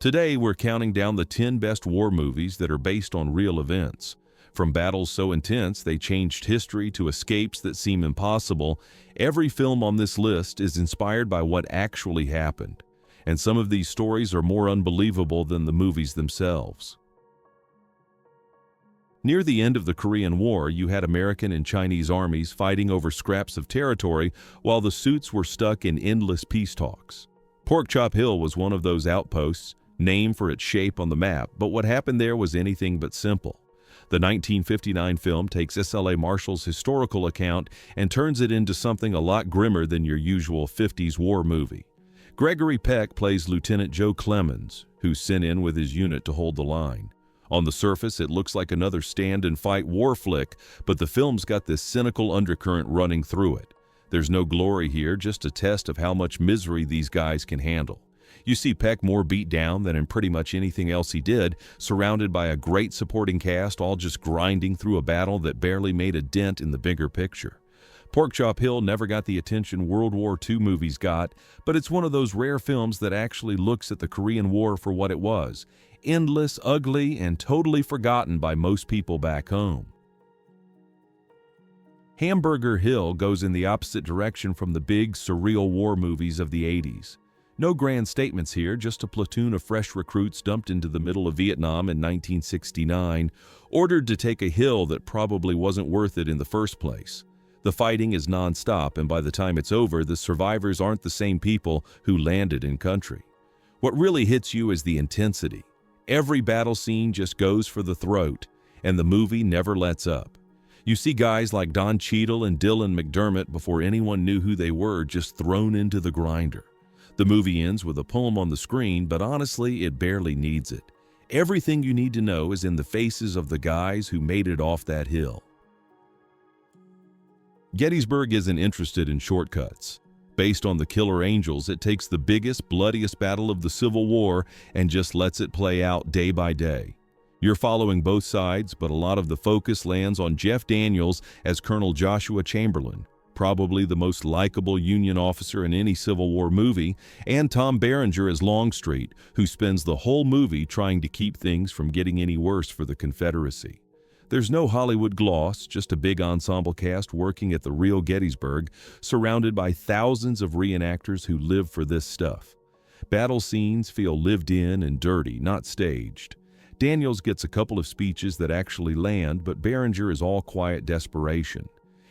Today, we're counting down the 10 best war movies that are based on real events. From battles so intense they changed history to escapes that seem impossible, every film on this list is inspired by what actually happened. And some of these stories are more unbelievable than the movies themselves. Near the end of the Korean War, you had American and Chinese armies fighting over scraps of territory while the suits were stuck in endless peace talks. Porkchop Hill was one of those outposts, named for its shape on the map, but what happened there was anything but simple. The 1959 film takes S.L.A. Marshall's historical account and turns it into something a lot grimmer than your usual 50s war movie. Gregory Peck plays Lieutenant Joe Clemens, who's sent in with his unit to hold the line. On the surface, it looks like another stand-and-fight war flick, but the film's got this cynical undercurrent running through it. There's no glory here, just a test of how much misery these guys can handle. You see Peck more beat down than in pretty much anything else he did, surrounded by a great supporting cast, all just grinding through a battle that barely made a dent in the bigger picture. Porkchop Hill never got the attention World War II movies got, but it's one of those rare films that actually looks at the Korean War for what it was: endless, ugly, and totally forgotten by most people back home. Hamburger Hill goes in the opposite direction from the big, surreal war movies of the 80s. No grand statements here, just a platoon of fresh recruits dumped into the middle of Vietnam in 1969, ordered to take a hill that probably wasn't worth it in the first place. The fighting is non-stop, and by the time it's over, the survivors aren't the same people who landed in country. What really hits you is the intensity. Every battle scene just goes for the throat, and the movie never lets up. You see guys like Don Cheadle and Dylan McDermott, before anyone knew who they were, just thrown into the grinder. The movie ends with a poem on the screen, but honestly, it barely needs it. Everything you need to know is in the faces of the guys who made it off that hill. Gettysburg isn't interested in shortcuts. Based on the Killer Angels, it takes the biggest, bloodiest battle of the Civil War and just lets it play out day by day. You're following both sides, but a lot of the focus lands on Jeff Daniels as Colonel Joshua Chamberlain, probably the most likable Union officer in any Civil War movie, and Tom Berenger as Longstreet, who spends the whole movie trying to keep things from getting any worse for the Confederacy. There's no Hollywood gloss, just a big ensemble cast working at the real Gettysburg, surrounded by thousands of reenactors who live for this stuff. Battle scenes feel lived in and dirty, not staged. Daniels gets a couple of speeches that actually land, but Berenger is all quiet desperation.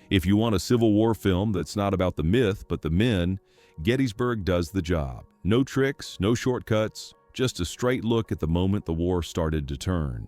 If you want a Civil War film that's not about the myth but the men, Gettysburg does the job. No tricks, no shortcuts, just a straight look at the moment the war started to turn.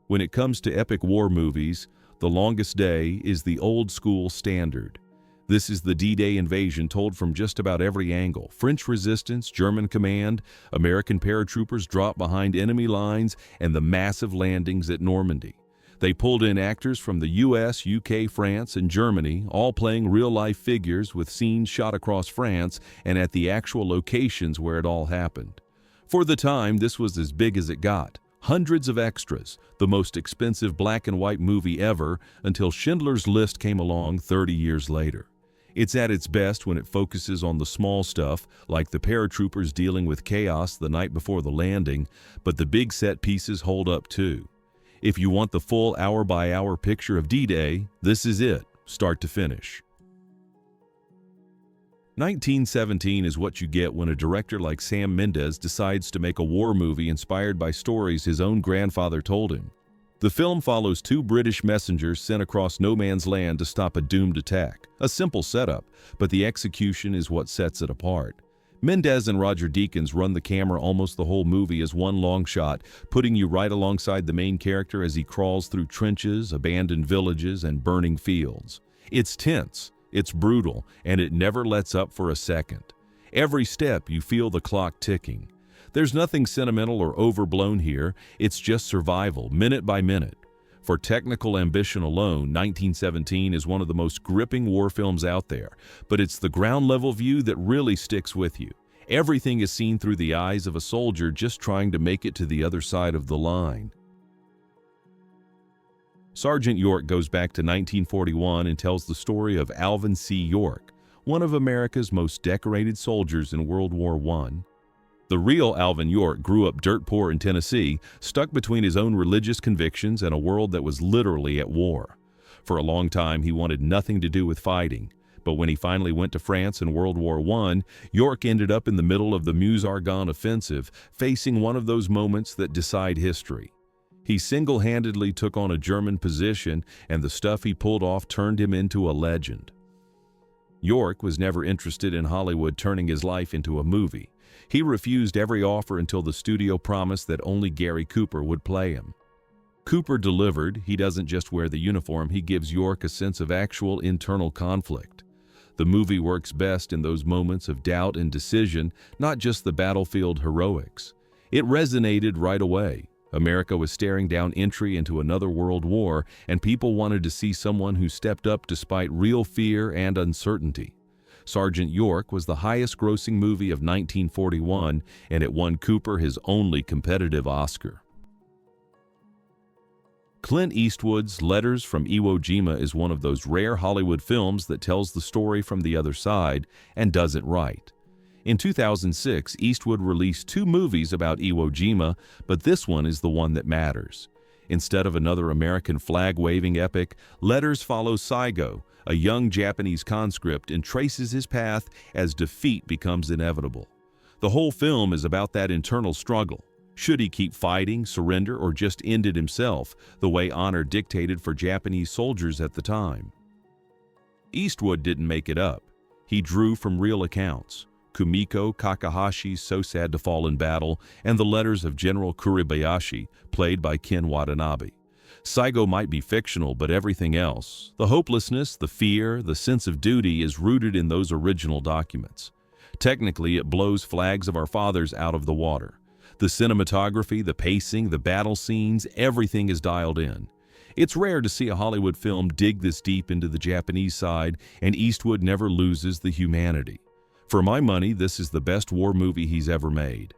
When it comes to epic war movies, The Longest Day is the old-school standard. This is the D-Day invasion told from just about every angle. French resistance, German command, American paratroopers dropped behind enemy lines, and the massive landings at Normandy. They pulled in actors from the US, UK, France, and Germany, all playing real-life figures with scenes shot across France and at the actual locations where it all happened. For the time, this was as big as it got. Hundreds of extras, the most expensive black and white movie ever, until Schindler's List came along 30 years later. It's at its best when it focuses on the small stuff, like the paratroopers dealing with chaos the night before the landing, but the big set pieces hold up too. If you want the full hour-by-hour picture of D-Day, this is it, start to finish. 1917 is what you get when a director like Sam Mendes decides to make a war movie inspired by stories his own grandfather told him. The film follows two British messengers sent across no man's land to stop a doomed attack. A simple setup, but the execution is what sets it apart. Mendes and Roger Deakins run the camera almost the whole movie as one long shot, putting you right alongside the main character as he crawls through trenches, abandoned villages, and burning fields. It's tense, it's brutal, and it never lets up for a second. Every step you feel the clock ticking. There's nothing sentimental or overblown here, it's just survival, minute by minute. For technical ambition alone, 1917 is one of the most gripping war films out there, but it's the ground-level view that really sticks with you. Everything is seen through the eyes of a soldier just trying to make it to the other side of the line. Sergeant York goes back to 1941 and tells the story of Alvin C. York, one of America's most decorated soldiers in World War I. The real Alvin York grew up dirt poor in Tennessee, stuck between his own religious convictions and a world that was literally at war. For a long time, he wanted nothing to do with fighting. But when he finally went to France in World War I, York ended up in the middle of the Meuse-Argonne offensive, facing one of those moments that decide history. He single-handedly took on a German position, and the stuff he pulled off turned him into a legend. York was never interested in Hollywood turning his life into a movie. He refused every offer until the studio promised that only Gary Cooper would play him. Cooper delivered. He doesn't just wear the uniform, he gives York a sense of actual internal conflict. The movie works best in those moments of doubt and decision, not just the battlefield heroics. It resonated right away. America was staring down entry into another world war, and people wanted to see someone who stepped up despite real fear and uncertainty. Sergeant York was the highest-grossing movie of 1941, and it won Cooper his only competitive Oscar. Clint Eastwood's Letters from Iwo Jima is one of those rare Hollywood films that tells the story from the other side and does it right. In 2006, Eastwood released 2 movies about Iwo Jima, but this one is the one that matters. Instead of another American flag-waving epic, Letters follows Saigo, a young Japanese conscript, and traces his path as defeat becomes inevitable. The whole film is about that internal struggle. Should he keep fighting, surrender, or just end it himself, the way honor dictated for Japanese soldiers at the time? Eastwood didn't make it up. He drew from real accounts. Kumiko Kakahashi's So Sad to Fall in Battle, and the letters of General Kuribayashi, played by Ken Watanabe. Saigo might be fictional, but everything else, the hopelessness, the fear, the sense of duty, is rooted in those original documents. Technically, it blows Flags of Our Fathers out of the water. The cinematography, the pacing, the battle scenes, everything is dialed in. It's rare to see a Hollywood film dig this deep into the Japanese side, and Eastwood never loses the humanity. For my money, this is the best war movie he's ever made.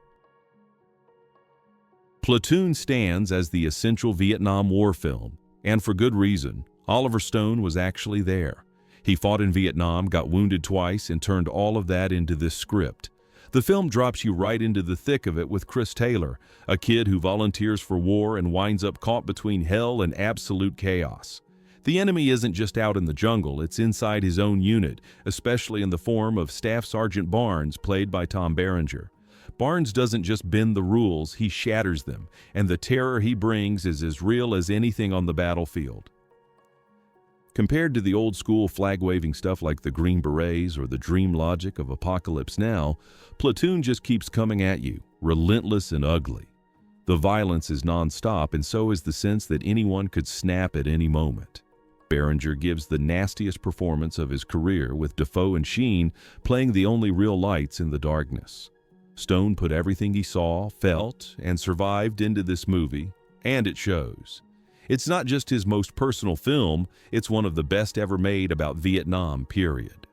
Platoon stands as the essential Vietnam War film, and for good reason. Oliver Stone was actually there. He fought in Vietnam, got wounded twice, and turned all of that into this script. The film drops you right into the thick of it with Chris Taylor, a kid who volunteers for war and winds up caught between hell and absolute chaos. The enemy isn't just out in the jungle, it's inside his own unit, especially in the form of Staff Sergeant Barnes, played by Tom Berenger. Barnes doesn't just bend the rules, he shatters them, and the terror he brings is as real as anything on the battlefield. Compared to the old-school flag-waving stuff like the Green Berets or the dream logic of Apocalypse Now, Platoon just keeps coming at you, relentless and ugly. The violence is non-stop, and so is the sense that anyone could snap at any moment. Berenger gives the nastiest performance of his career, with Dafoe and Sheen playing the only real lights in the darkness. Stone put everything he saw, felt, and survived into this movie, and it shows. It's not just his most personal film, it's one of the best ever made about Vietnam, period.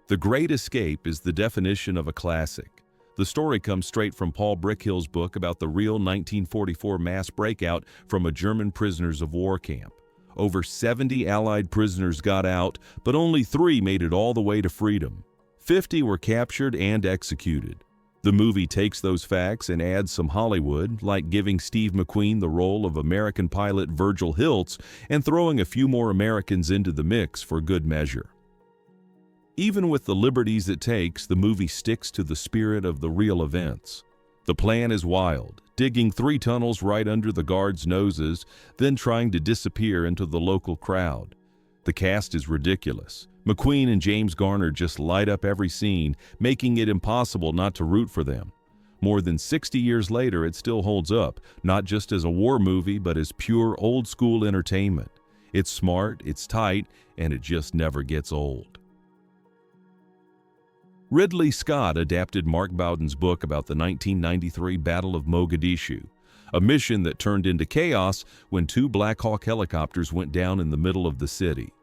The Great Escape is the definition of a classic. The story comes straight from Paul Brickhill's book about the real 1944 mass breakout from a German prisoners of war camp. Over 70 Allied prisoners got out, but only 3 made it all the way to freedom. 50 were captured and executed. The movie takes those facts and adds some Hollywood, like giving Steve McQueen the role of American pilot Virgil Hiltz and throwing a few more Americans into the mix for good measure. Even with the liberties it takes, the movie sticks to the spirit of the real events. The plan is wild, digging 3 tunnels right under the guards' noses, then trying to disappear into the local crowd. The cast is ridiculous. McQueen and James Garner just light up every scene, making it impossible not to root for them. More than 60 years later, it still holds up, not just as a war movie, but as pure old-school entertainment. It's smart, it's tight, and it just never gets old. Ridley Scott adapted Mark Bowden's book about the 1993 Battle of Mogadishu, a mission that turned into chaos when 2 Black Hawk helicopters went down in the middle of the city.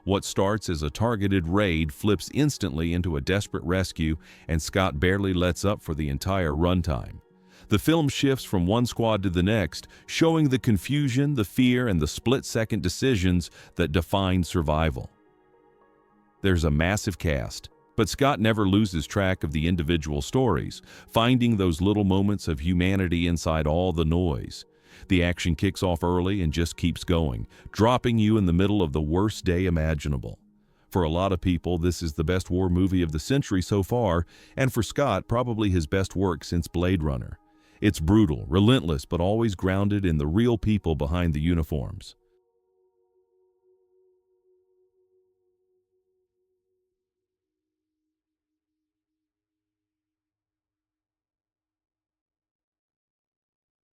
What starts as a targeted raid flips instantly into a desperate rescue, and Scott barely lets up for the entire runtime. The film shifts from one squad to the next, showing the confusion, the fear, and the split-second decisions that define survival. There's a massive cast, But Scott never loses track of the individual stories, finding those little moments of humanity inside all the noise. The action kicks off early and just keeps going, dropping you in the middle of the worst day imaginable. For a lot of people, this is the best war movie of the century so far, and for Scott, probably his best work since Blade Runner. It's brutal, relentless, but always grounded in the real people behind the uniforms.